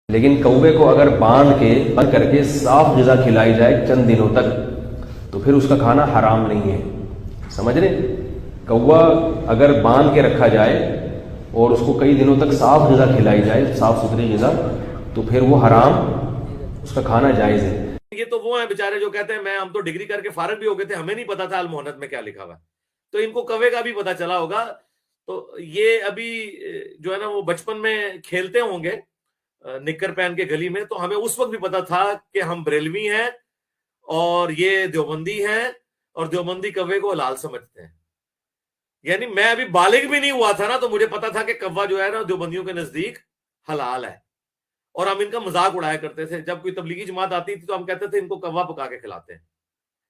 لیکن کوے کو اگر بند کر کے صاف غذا کھلائی جائے چند دنوں تک تو پھر اس کا کھانا حرام نہیں ہے. سمجھ رہے؟ کوا اگر باندھ کے رکھا جائے اور اس کو کئی دنوں تک صاف غذا کھلائی جائے، صاف ستھری غذا، تو پھر وہ حرام، اس کا کھانا جائز ہے. یہ تو وہ ہیں بیچارے جو کہتے ہیں ہم تو ڈگری کر کے فارغ بھی ہو گئے تھے، ہمیں نہیں پتا تھا المحنت میں کیا لکھا ہوا ہے. تو ان کو کوے کا بھی پتا چلا ہوگا. تو یہ ابھی جو ہے نا وہ بچپن میں کھیلتے ہوں گے نکر پہن کے گلی میں، تو ہمیں اس وقت بھی پتا تھا کہ ہم بریلوی ہیں اور یہ دیوبندی ہیں اور دیوبندی کوے کو حلال سمجھتے ہیں. یعنی میں ابھی بالغ بھی نہیں ہوا تھا نا، تو مجھے پتا تھا کہ کوا جو ہے نا دیوبندیوں کے نزدیک حلال ہے. اور ہم ان کا مذاق اڑایا کرتے تھے. جب کوئی تبلیغی جماعت آتی تھی تو ہم کہتے تھے ان کو کوا پکا کے کھلاتے ہیں.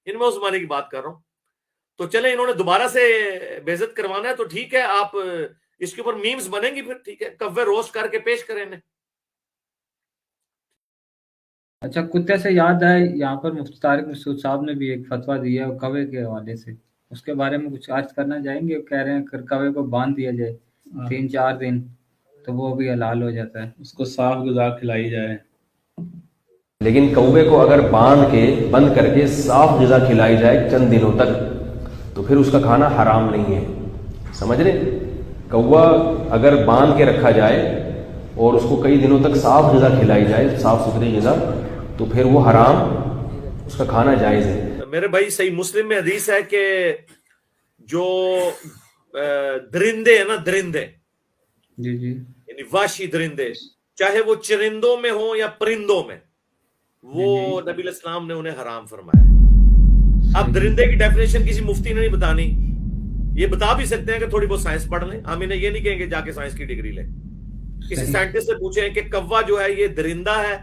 ان میں اس زمانے کی بات کر رہا ہوں. تو چلیں انہوں نے دوبارہ سے بے عزت کروانا ہے تو ٹھیک ہے، آپ اس کے اوپر میمز بنیں گی، پھر ٹھیک ہے، کوے روسٹ کر کے پیش کریں انہیں. اچھا، کتے سے یاد ہے، یہاں پر مفتی طارق مسعود صاحب نے بھی ایک فتویٰ دیا ہے کوے کے حوالے سے. اس کے بارے میں کچھ عرض کرنا چاہیں گے؟ کہہ رہے ہیں کہ کوے کو باندھ دیا جائے 3-4 دن تو وہ بھی حلال ہو جاتا ہے، اس کو صاف غذا کھلائی جائے. لیکن کوے کو اگر بند کر کے صاف غذا کھلائی جائے چند دنوں تک تو پھر اس کا کھانا حرام نہیں ہے. سمجھ رہے؟ کوا اگر باندھ کے رکھا جائے اور اس کو کئی دنوں تک صاف غذا کھلائی جائے، صاف ستھری غذا، تو پھر وہ حرام، اس کا کھانا جائز ہے. میرے بھائی صحیح مسلم میں حدیث ہے کہ جو درندے ہیں نا، درندے جی جی، یعنی وحشی درندے، چاہے وہ چرندوں میں ہوں یا پرندوں میں، وہ نبی علیہ السلام نے انہیں حرام فرمایا. اب درندے کی ڈیفینیشن کسی مفتی نے نہیں بتانی. یہ بتا بھی سکتے ہیں کہ تھوڑی بہت سائنس پڑھ لیں. ہم انہیں یہ نہیں کہیں گے جا کے سائنس کی ڈگری لیں. کسی سائنٹسٹ سے پوچھیں کہ کوا جو ہے یہ درندہ ہے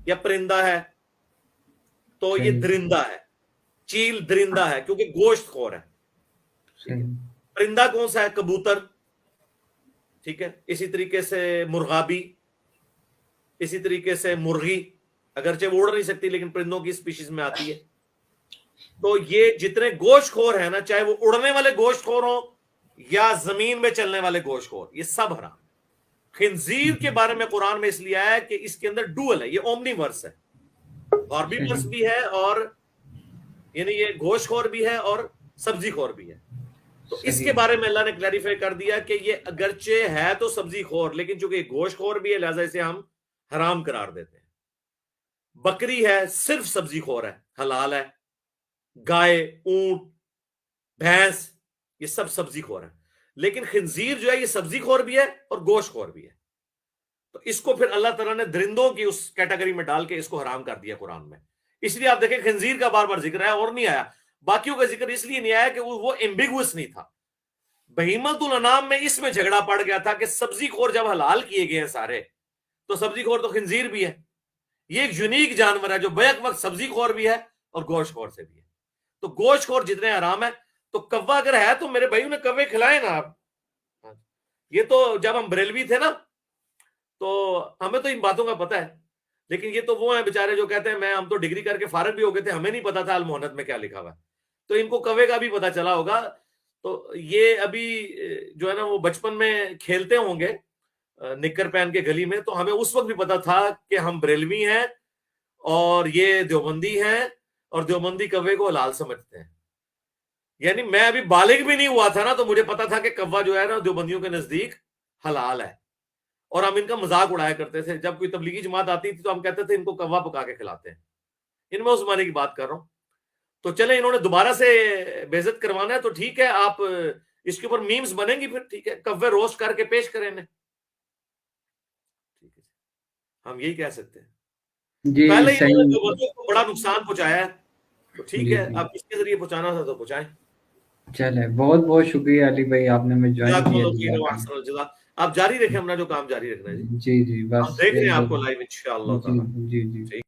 یا پرندہ ہے، تو یہ درندہ ہے. چیل درندہ ہے کیونکہ گوشت خور ہے. پرندہ کون سا ہے؟ کبوتر، ٹھیک ہے. اسی طریقے سے مرغابی، اسی طریقے سے مرغی، اگرچہ وہ اڑ نہیں سکتی لیکن پرندوں کی اسپیشیز میں آتی ہے. تو یہ جتنے گوشت خور ہیں نا، چاہے وہ اڑنے والے گوشت خور ہوں یا زمین میں چلنے والے گوشت خور، یہ سب حرام. خنزیر کے بارے میں قرآن میں اس لیے آیا کہ اس کے اندر ڈوئل ہے، یہ اومنی ورس ہے، غربی ورس بھی ہے، اور یعنی یہ گوشت خور بھی ہے اور سبزی خور بھی ہے. تو اس کے بارے میں اللہ نے کلیریفائی کر دیا کہ یہ اگرچہ ہے تو سبزی خور، لیکن چونکہ یہ گوشت خور بھی ہے لہذا اسے ہم حرام قرار دیتے ہیں. بکری ہے صرف سبزی خور ہے، حلال ہے. گائے، اونٹ، بھینس، یہ سب سبزی خور ہے. لیکن خنزیر جو ہے یہ سبزی خور بھی ہے اور گوشت خور بھی ہے. تو اس کو پھر اللہ تعالیٰ نے درندوں کی اس کیٹیگری میں ڈال کے اس کو حرام کر دیا قرآن میں. اس لیے آپ دیکھیں خنزیر کا بار بار ذکر ہے اور نہیں آیا. باقیوں کا ذکر اس لیے نہیں آیا کہ وہ ایمبیگوس نہیں تھا. بہیمت الانام میں اس میں جھگڑا پڑ گیا تھا کہ سبزی خور جب حلال کیے گئے ہیں سارے، تو سبزی خور تو خنزیر بھی ہے. یہ ایک یونیک جانور ہے جو بیک وقت سبزی خور بھی ہے اور گوشت خور سے بھی ہے. تو گوشت خور جتنے حرام ہے، تو کوا اگر ہے تو میرے بھائیوں نے کوے کھلائے نا آپ. یہ تو جب ہم بریلوی تھے نا تو ہمیں تو ان باتوں کا پتہ ہے. لیکن یہ تو وہ ہیں بیچارے جو کہتے ہیں ہم تو ڈگری کر کے فارغ بھی ہو گئے تھے، ہمیں نہیں پتا تھا المحنت میں کیا لکھا ہوا ہے. تو ان کو کوے کا بھی پتا چلا ہوگا. تو یہ ابھی جو ہے نا وہ بچپن میں کھیلتے ہوں گے نکر پہن کے گلی میں، تو ہمیں اس وقت بھی پتا تھا کہ ہم بریلوی ہیں اور یہ دیوبندی ہیں اور دیوبندی کوے کو حلال سمجھتے ہیں. یعنی میں ابھی بالغ بھی نہیں ہوا تھا نا، تو مجھے پتا تھا کہ کوا جو ہے نا دیوبندیوں کے نزدیک حلال ہے. اور ہم ان کا مذاق اڑایا کرتے تھے. جب کوئی تبلیغی جماعت آتی تھی تو ہم کہتے تھے ان کو کوا پکا کے کھلاتے ہیں. ان میں اس زمانے کی بات کر رہا ہوں. تو چلیں انہوں نے دوبارہ سے بے عزت کروانا ہے تو ٹھیک ہے، آپ اس کے اوپر میمز بنیں گی، پھر ٹھیک ہے، کوے روسٹ کر کے پیش کریں انہیں. ٹھیک ہے، ہم یہی کہہ سکتے ہیں. پہلے ہی انہوں نے دیوبندیوں کو بڑا نقصان پہنچایا ہے، تو ٹھیک ہے اب کس کے ذریعے پہنچانا تھا تو پہنچائیں. چلے، بہت بہت شکریہ علی بھائی، آپ نے مجھے جوائن کیا. آپ جاری رکھیں اپنا جو کام جاری رکھنا ہے. جی جی، بس ہم دیکھ رہے ہیں آپ کو لائیو انشاءاللہ تعالی. جی جی.